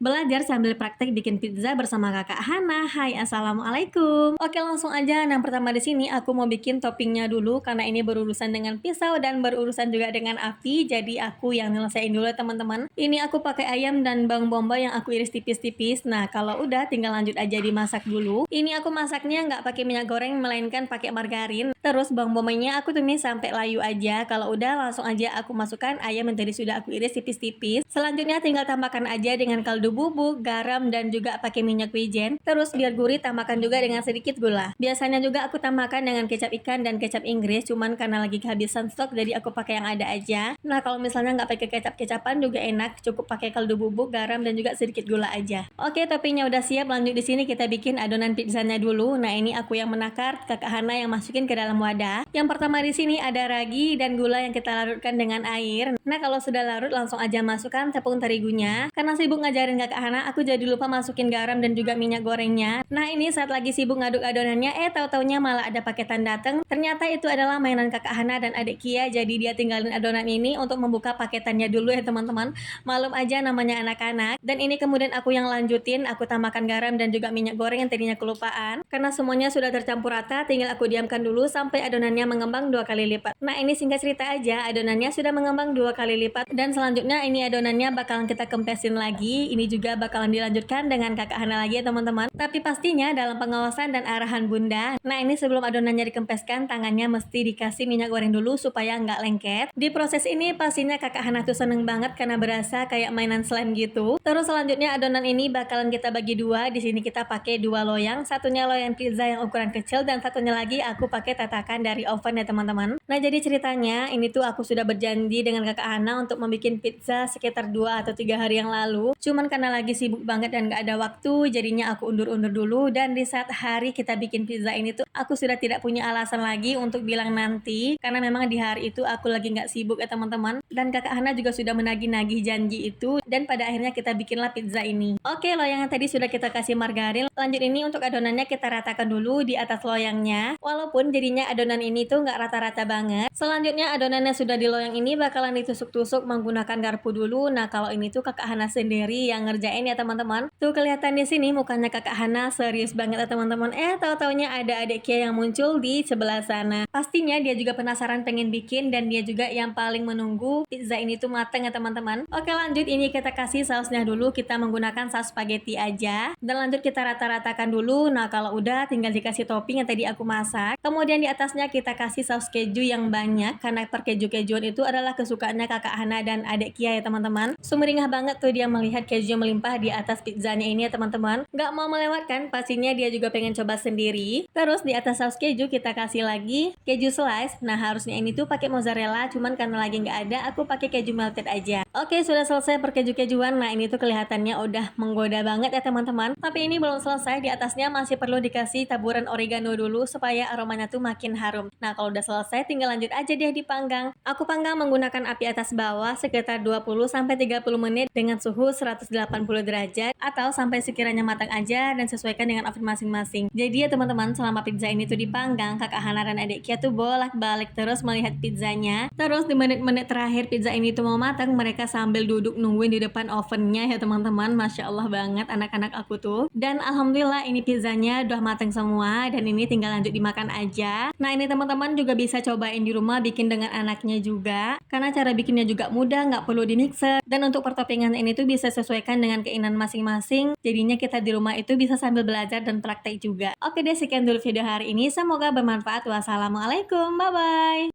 Belajar sambil praktek bikin pizza bersama Kakak Hana. Hai, assalamualaikum. Oke, langsung aja. Yang pertama di sini aku mau bikin toppingnya dulu karena ini berurusan dengan pisau dan berurusan juga dengan api. Jadi aku yang nyelesain dulu ya teman-teman. Ini aku pakai ayam dan bawang bombay yang aku iris tipis-tipis. Nah, kalau udah tinggal lanjut aja dimasak dulu. Ini aku masaknya nggak pakai minyak goreng melainkan pakai margarin. Terus bawang bombaynya aku tumis sampai layu aja. Kalau udah langsung aja aku masukkan ayam yang tadi sudah aku iris tipis-tipis. Selanjutnya tinggal tambahkan aja dengan kaldu bubuk, garam, dan juga pakai minyak wijen. Terus biar gurih tambahkan juga dengan sedikit gula. Biasanya juga aku tambahkan dengan kecap ikan dan kecap Inggris, cuman karena lagi kehabisan stok jadi aku pakai yang ada aja. Nah, kalau misalnya nggak pakai kecap-kecapan juga enak, cukup pakai kaldu bubuk, garam, dan juga sedikit gula aja. Oke, toppingnya udah siap. Lanjut di sini kita bikin adonan pizzanya dulu. Nah, ini aku yang menakar, Kakak Hana yang masukin ke dalam wadah. Yang pertama di sini ada ragi dan gula yang kita larutkan dengan air. Nah, kalau sudah larut langsung aja masukkan tepung terigunya. Karena sibuk ngajarin Kakak Hana, aku jadi lupa masukin garam dan juga minyak gorengnya. Nah, ini saat lagi sibuk ngaduk adonannya, tahu-taunya malah ada paketan dateng. Ternyata itu adalah mainan Kakak Hana dan adik Kia, jadi dia tinggalin adonan ini untuk membuka paketannya dulu ya teman-teman. Malum aja namanya anak-anak. Dan ini kemudian aku yang lanjutin, aku tambahkan garam dan juga minyak goreng yang tadinya kelupaan. Karena semuanya sudah tercampur rata, tinggal aku diamkan dulu sampai adonannya mengembang 2 kali lipat. Nah, ini singkat cerita aja, adonannya sudah mengembang 2 kali lipat. Dan selanjutnya ini adonannya bakalan kita kempesin lagi. Ini juga bakalan dilanjutkan dengan Kakak Hana lagi ya teman-teman. Tapi pastinya dalam pengawasan dan arahan Bunda. Nah, ini sebelum adonannya dikempeskan, tangannya mesti dikasih minyak goreng dulu supaya nggak lengket. Di proses ini pastinya Kakak Hana tuh seneng banget karena berasa kayak mainan slime gitu. Terus selanjutnya adonan ini bakalan kita bagi dua. Di sini kita pakai 2 loyang, satunya loyang pizza yang ukuran kecil dan satunya lagi aku pakai tatakan dari oven ya teman-teman. Nah, jadi ceritanya ini tuh aku sudah berjanji dengan Kakak Hana untuk membuat pizza sekitar 2 atau 3 hari yang lalu. Cuman karena lagi sibuk banget dan gak ada waktu, jadinya aku undur-undur dulu. Dan di saat hari kita bikin pizza ini tuh aku sudah tidak punya alasan lagi untuk bilang nanti, karena memang di hari itu aku lagi gak sibuk ya teman-teman. Dan Kakak Hana juga sudah menagih-nagih janji itu, dan pada akhirnya kita bikinlah pizza ini. Oke, loyang yang tadi sudah kita kasih margarin. Lanjut ini untuk adonannya kita ratakan dulu di atas loyangnya. Walaupun jadinya adonan ini tuh gak rata-rata banget. Selanjutnya adonannya sudah di loyang ini bakalan ditusuk-tusuk menggunakan garpu dulu. Nah, kalau ini tuh Kakak Hana sendiri yang ngerjain ya teman-teman. Tuh kelihatan di sini mukanya Kakak Hana serius banget ya teman-teman. Tahu-taunya ada adik Kia yang muncul di sebelah sana. Pastinya dia juga penasaran pengen bikin dan dia juga yang paling menunggu pizza ini tuh mateng ya teman-teman. Oke, lanjut ini kita kasih sausnya dulu. Kita menggunakan saus spaghetti aja. Dan lanjut kita rata-ratakan dulu. Nah, kalau udah tinggal dikasih topping yang tadi aku masak. Kemudian di atasnya kita kasih saus keju yang banyak karena perkeju-kejuan itu adalah kesukaannya Kakak Hana dan adik Kia ya teman-teman. Sumringah banget tuh dia melihat keju melimpah di atas pizzanya ini ya teman-teman. Gak mau melewatkan, pastinya dia juga pengen coba sendiri. Terus di atas saus keju kita kasih lagi keju slice. Nah, harusnya ini tuh pakai mozzarella, cuman karena lagi nggak ada, aku pakai keju melted aja. Oke, sudah selesai perkeju-kejuan. Nah, ini tuh kelihatannya udah menggoda banget ya teman-teman. Tapi ini belum selesai, di atasnya masih perlu dikasih taburan oregano dulu supaya aromanya tuh makin harum. Nah, kalau udah selesai tinggal lanjut aja deh dipanggang. Aku panggang menggunakan api atas bawah sekitar 20-30 menit dengan suhu 180 derajat atau sampai sekiranya matang aja dan sesuaikan dengan oven masing-masing. Jadi ya teman-teman, selama pizza ini tuh dipanggang, Kakak Hana dan adik Kia tuh bolak-balik terus melihat pizzanya. Terus di menit-menit terakhir pizza ini tuh mau matang, mereka sambil duduk nungguin di depan ovennya ya teman-teman. Masya Allah banget anak-anak aku tuh. Dan alhamdulillah ini pizzanya udah matang semua dan ini tinggal lanjut dimakan aja. Nah, ini teman-teman juga bisa cobain di rumah bikin dengan anaknya juga. Karena cara bikinnya juga mudah, nggak perlu di mixer. Dan untuk pertoppingan ini tuh bisa sesuaikan dengan keinginan masing-masing. Jadinya kita di rumah itu bisa sambil belajar dan praktek juga. Oke deh, sekian dulu video hari ini. Semoga bermanfaat. Wassalamualaikum. Bye-bye.